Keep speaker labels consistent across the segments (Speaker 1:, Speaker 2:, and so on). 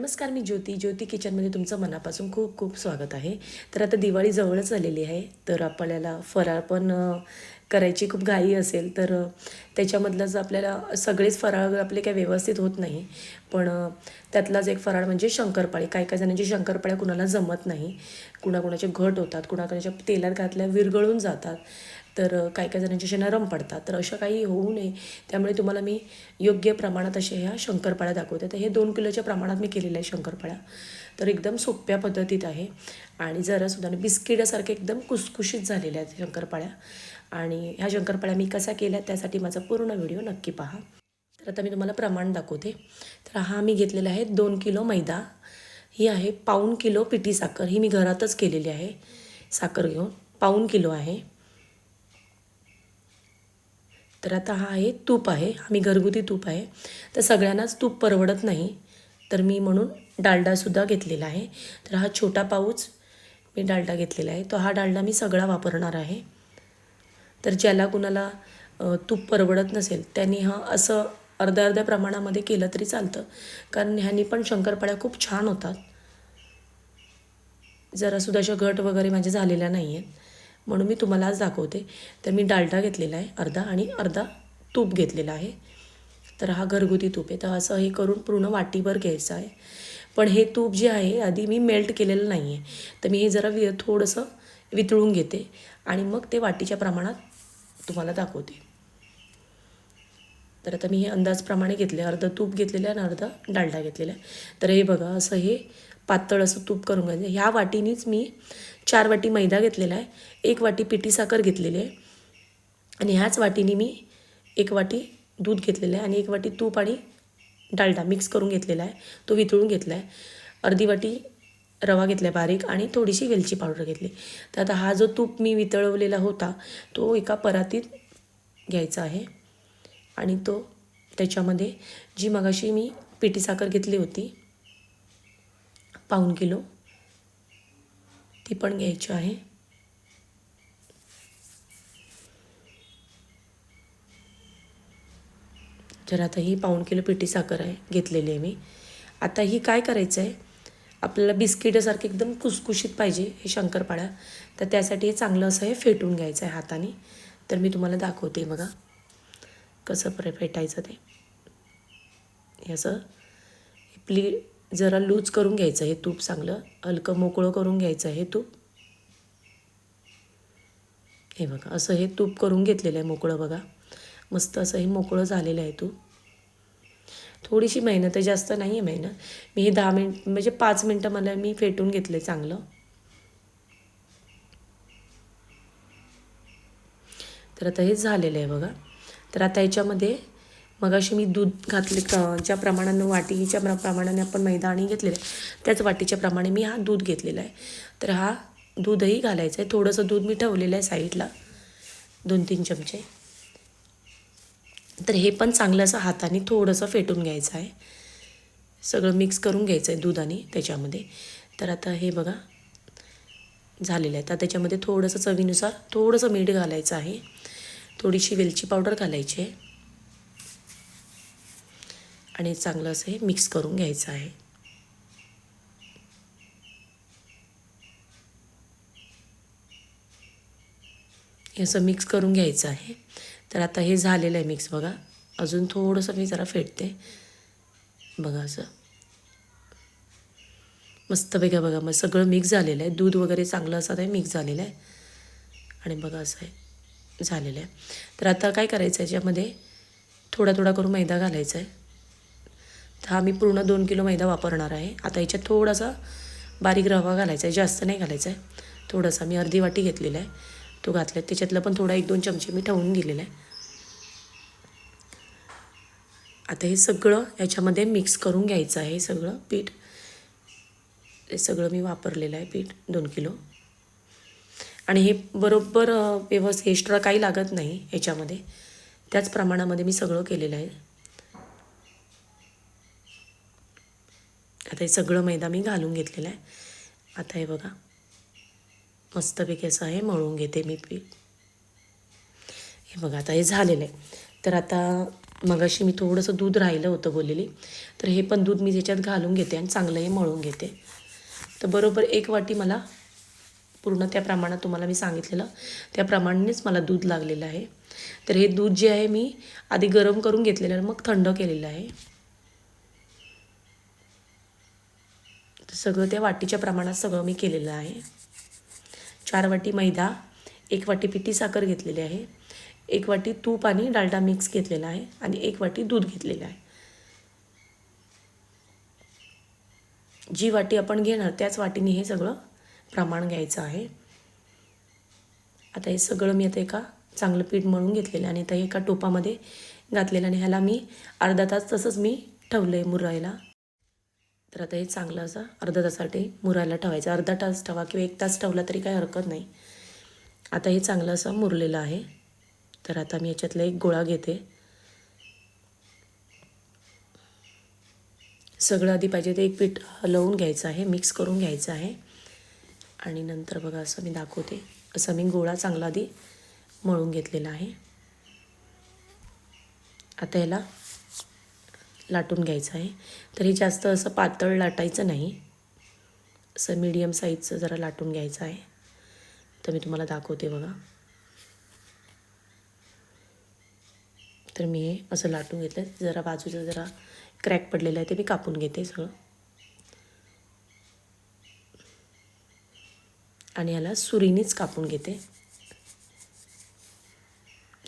Speaker 1: नमस्कार, मी ज्योती किचनमध्ये तुमचं मनापासून खूप खूप स्वागत आहे. तर आता दिवाळी जवळच आलेली आहे, तर आपल्याला फराळ पण करायची खूप घाई असेल, तर त्याच्यामधलंच आपल्याला सगळेच फराळ आपले काही व्यवस्थित होत नाही. पण त्यातलाच एक फराळ म्हणजे शंकरपाळी. काही काही जणांची शंकरपाळ्या कुणाला जमत नाही, कुणाकुणाचे घट होतात, कुणाकुणाच्या तेलात घातल्या विरघळून जातात, तर काही काही जणांचे असे नरम पडतात. तर असं काही होऊ नये, त्यामुळे तुम्हाला मी योग्य प्रमाणात अशा ह्या शंकरपाळ्या दाखवते. तर हे 2 किलोच्या प्रमाणात मी केलेल्या आहे शंकरपाळ्या. तर एकदम सोप्या पद्धतीत आहे आणि जरासुद्धा बिस्किटासारखे एकदम खुसखुशीत झालेल्या आहेत शंकरपाळ्या. आणि ह्या शंकरपाळ्या मी कसा केल्या त्यासाठी माझा पूर्ण व्हिडिओ नक्की पहा. तर आता मी तुम्हाला प्रमाण दाखवते. तर हा मी घेतलेला आहे 2 किलो मैदा. ही आहे पाऊण किलो पिठी साखर. ही मी घरातच केलेली आहे साखर घेऊन. पाऊण किलो आहे. तर आता हा आहे तूप आहे. हा मी घरगुती तूप आहे. तर सगळ्यांनाच तूप परवडत नाही, तर मी म्हणून डालडासुद्धा घेतलेला आहे. तर हा छोटा पाऊच मी डालडा घेतलेला आहे. तो हा डालडा मी सगळा वापरणार आहे. तर ज्याला कुणाला तूप परवडत नसेल त्यांनी हा असं अर्ध्या अर्ध्या प्रमाणामध्ये केलं तरी चालतं, कारण ह्यानी पण शंकरपाळ्या खूप छान होतात. जरासुद्धा अशा घट वगैरे माझ्या झालेल्या नाही आहेत, म्हणून मी तुम्हाला आज दाखवते. तर मी डालडा घेतलेला आहे अर्धा आणि अर्धा तूप घेतलेला आहे. तर हा घरगुती तूप आहे. तर असं हे करून पूर्ण वाटीभर घ्यायचं आहे. पण हे तूप जे आहे आधी मी मेल्ट केलेलं नाही आहे, तर मी हे जरा थोडंसं वितळून घेते आणि मग ते वाटीच्या प्रमाणात तुम्हाला दाखवते. तर आता मी हे अंदाजप्रमाणे घेतले, अर्धं तूप घेतलेलं आहे आणि अर्धा डालडा घेतलेला आहे. तर हे बघा असं हे पातळ असं तूप करून घ्यायचं. ह्या वाटीनीच मी 4 वाटी मैदा घेतलेला आहे, 1 वाटी पिठी साखर घेतलेली आहे आणि ह्याच वाटीने मी 1 वाटी दूध घेतलेलं आहे आणि 1 वाटी तूप आणि डालडा मिक्स करून घेतलेला आहे, तो वितळून घेतला आहे. अर्धी वाटी रवा घेतला आहे बारीक आणि थोडीशी वेलची पावडर घेतली. तर आता हा जो तूप मी वितळवलेला होता तो एका परातीत घ्यायचा आहे आणि तो त्याच्यामध्ये जी मगाशी मी पिठी साखर घेतली होती पाऊण किलो, ती पण घ्यायची आहे. तर आता ही पाऊण किलो पिठी साखर आहे घेतलेली आहे मी. आता ही काय करायचं आहे, आपल्याला बिस्किटासारखं एकदम खुसखुशीत पाहिजे हे शंकरपाळ्या, तर त्यासाठी हे चांगलं असं हे फेटून घ्यायचं आहे हाताने. तर मी तुम्हाला दाखवते बघा कसं फेटायचं ते. हे असं जरा लूज करून घ्यायचं हे तूप, चांगलं हलकं मोकळं करून घ्यायचं हे तूप. हे बघा असं हे तूप करून घेतलेलं आहे मोकळं. बघा मस्त असं हे मोकळं झालेलं आहे तूप. थोडीशी मेहनत आहे, जास्त नाही आहे मेहनत. मी हे 10 मिनिट म्हणजे 5 मिनटं मला मी फेटून घेतलं आहे चांगलं. तर आता हे झालेलं आहे बघा. तर आता याच्यामध्ये मगाशी मी दूध घातले, ज्या प्रमाणानं वाटीच्या प्रमाणाने आपण मैदा आणि घेतलेलं आहे त्याच वाटीच्या प्रमाणे मी हा दूध घेतलेला आहे. तर हा दूधही घालायचं आहे. थोडंसं दूध मी ठेवलेलं आहे साईडला 2-3 चमचे. तर हे पण चांगलं असं हाताने थोडंसं फेटून घ्यायचं आहे, सगळं मिक्स करून घ्यायचं आहे दुधाने त्याच्यामध्ये. तर आता हे बघा झालेलं आहे. तर त्याच्यामध्ये थोडंसं चवीनुसार थोडंसं मीठ घालायचं आहे, थोडीशी वेलची पावडर घालायची आहे आणि चांगलं असं हे मिक्स करून घ्यायचं आहे. हे असं मिक्स करून घ्यायचं आहे. तर आता हे झालेलं आहे मिक्स बघा. अजून थोडंसं मी जरा फेटते बघा असं मस्तपैकी. बघा मग सगळं मिक्स झालेलं आहे, दूध वगैरे चांगलं असं ते मिक्स झालेलं आहे आणि बघा असं आहे झालेलं आहे. तर आता काय करायचं आहे, याच्यामध्ये थोडा थोडा करून मैदा घालायचा आहे. तर हा मी पूर्ण 2 किलो मैदा वापरणार आहे. आता याच्यात थोडासा बारीक रवा घालायचा आहे, जास्त नाही घालायचा आहे, थोडासा. मी अर्धी वाटी घेतलेला आहे, तो घातला आहे. त्याच्यातलं पण थोडा 1-2 चमचे मी ठेवून दिलेलं आहे. आता हे सगळं याच्यामध्ये मिक्स करून घ्यायचं आहे सगळं पीठ. हे सगळं मी वापरलेलं आहे पीठ 2 किलो आणि हे बरोबर व्यवस्थित एक्स्ट्रा काही लागत नाही याच्यामध्ये, त्याच प्रमाणामध्ये मी सगळं केलेलं आहे. आता हे सगळं मैदा मी घालून घेतलेलं आहे. आता हे बघा मस्तपैकी असं हे मळून घेते मी पीठ. हे बघा आता हे झालेलं आहे. तर आता मगाशी मी थोडंसं दूध राहिलं होतं बोललेली, तर हे पण दूध मी त्याच्यात घालून घेते आणि चांगलं हे मळून घेते. तर बरोबर 1 वाटी मला पूर्ण त्या प्रमाणात तुम्हाला मी सांगितलेलं त्या प्रमाणानेच मला दूध लागलेलं आहे. तर हे दूध जे आहे मी आधी गरम करून घेतलेलं मग थंड केलेलं आहे. तर सगळं त्या वाटीच्या प्रमाणात सगळं मी केलेलं आहे. 4 वाटी मैदा, 1 वाटी पिठी साखर घेतलेली आहे, 1 वाटी तूप आणि डालडा मिक्स घेतलेला आहे आणि 1 वाटी दूध घेतलेलं आहे. जी वाटी आपण घेणार त्याच वाटीने हे सगळं प्रमाण घ्यायचं आहे. आता हे सगळं मी आता एका चांगलं पीठ मळून घेतलेलं आणि आता एका टोपामध्ये घातलेलं आणि ह्याला मी अर्धा तास तसंच मी ठेवलं आहे मुरायला. तर आता हे चांगलं असं अर्धा तासासाठी मुरायला ठेवायचं. अर्धा तास ठेवा किंवा 1 तास ठेवला तरी काही हरकत नाही. आता हे चांगलं असं मुरलेलं आहे. तर आता मी याच्यातला एक गोळा घेते. सगळं आधी पाहिजे ते एक पीठ हलवून घ्यायचं आहे, मिक्स करून घ्यायचं आहे आणि नंतर बघा असं मी दाखवते. असं मी गोळा चांगला आधी मळून घेतलेला आहे. आता याला लाटून घ्यायचं आहे. तर हे जास्त असं पातळ लाटायचं नाही, असं मीडियम साईजचं जरा लाटून घ्यायचं आहे. तर मी तुम्हाला दाखवते बघा. तर मी हे असं लाटून घेतलं. जरा बाजूचं जरा क्रॅक पडलेलं आहे ते मी कापून घेते सगळं आणि याला सुरीनेच कापून घेते.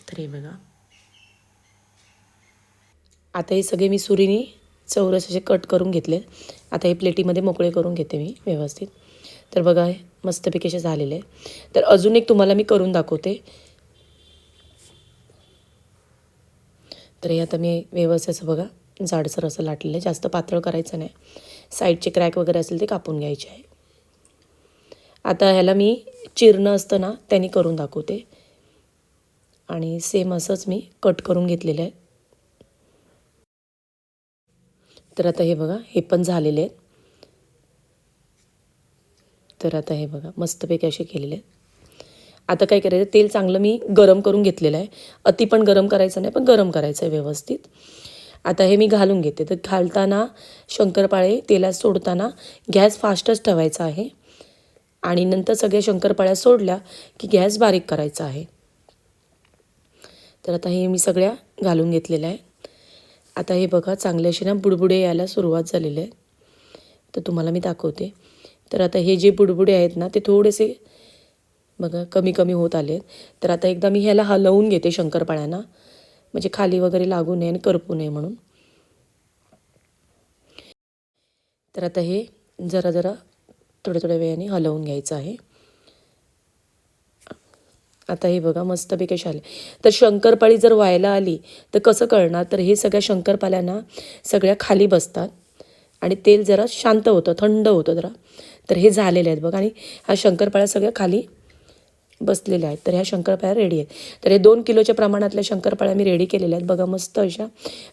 Speaker 1: तर हे बघा आता हे सगळे मी सुरीने चौरस असे कट करून घेतले. आता हे प्लेटीमध्ये मोकळे करून घेते मी व्यवस्थित. तर बघा हे मस्तपैकी असे झालेले आहे. तर अजून एक तुम्हाला मी करून दाखवते. तर हे आता मी व्यवस्थित असं बघा जाडसर असं लाटलेलं आहे, जास्त पातळ करायचं नाही. साईडचे क्रॅक वगैरे असेल ते कापून घ्यायचे आहे. आता ह्याला मी चिरणं असतं ना त्याने करून दाखवते आणि सेम असंच मी कट करून घेतलेलं आहे. तर आता हे बघा हे पण झालेले आहेत. तर आता हे बघा मस्तपैकी असे केलेले आहेत. आता काय करायचं, तेल चांगलं मी गरम करून घेतलेलं आहे. अति पण गरम करायचं नाही, पण गरम करायचं आहे व्यवस्थित. आता हे मी घालून घेते. तर घालताना शंकरपाळे तेलात सोडताना गॅस फास्टच ठेवायचा आहे आणि नंतर सगळ्या शंकरपाळ्या सोडल्या की गॅस बारीक करायचा आहे. तर आता हे मी सगळ्या घालून घेतलेल्या आहे. आता हे बघा चांगले असे ना बुडबुडे यायला सुरुवात झालेली आहे. तर तुम्हाला मी दाखवते. तर आता हे जे बुडबुडे आहेत ना ते थोडेसे बघा कमी कमी होत आले. तर आता एकदा मी ह्याला हलवून घेते शंकरपाळ्यांना, म्हणजे खाली वगैरे लागू नये आणि करपू नये म्हणून. तर आता हे जरा जरा थोड्या थोड्या वेळाने हलवून घ्यायचं आहे. आता हे बघा मस्तपैकी असे आले. तर शंकरपाळी जर व्हायला आली तर कसं कळणार, तर हे सगळ्या शंकरपाळ्यांना सगळ्या खाली बसतात आणि तेल जरा शांत होतं, थंड होतं जरा. तर हे झालेले आहेत बघा आणि ह्या शंकरपाळ्या सगळ्या खाली बसलेल्या आहेत. तर ह्या शंकरपाळ्या रेडी आहेत. तर हे 2 किलोच्या प्रमाणातल्या शंकरपाळ्या मी रेडी केलेल्या आहेत. बघा मस्त अशा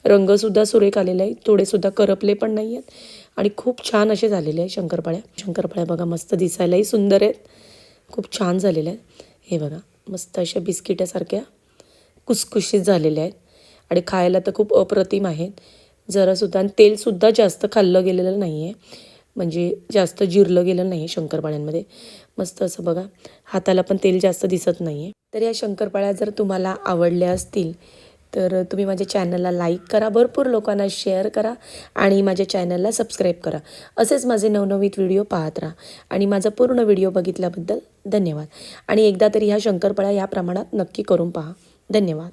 Speaker 1: रंगसुद्धा सुरेख आलेला आहे, थोडेसुद्धा करपले पण नाही आहेत आणि खूप छान असे झालेले आहेत शंकरपाळ्या. शंकरपाळ्या बघा मस्त दिसायलाही सुंदर आहेत, खूप छान झालेल्या आहेत. हे बघा मस्त अशा बिस्किटासारख्या कुसकुशीत झालेल्या आहेत आणि खायला तर खूप अप्रतिम आहेत. जरासुद्धा आणि तेलसुद्धा जास्त खाल्लं गेलेलं नाही आहे, म्हणजे जास्त जिरलं गेलं नाही आहे शंकरपाळ्यांमध्ये. मस्त असं बघा हाताला पण तेल जास्त दिसत नाही आहे. तर या शंकरपाळ्या जर तुम्हाला आवडल्या असतील तर तुम्ही माझ्या चॅनलला लाईक करा, भरपूर लोकांना शेअर करा आणि माझ्या चॅनलला सबस्क्राईब करा. असेच माझे नवनवीन व्हिडिओ पाहत राहा आणि माझा पूर्ण व्हिडिओ बघितल्याबद्दल धन्यवाद. आणि एकदा तरी ह्या शंकरपाळ्या या प्रमाणात नक्की करून पहा. धन्यवाद.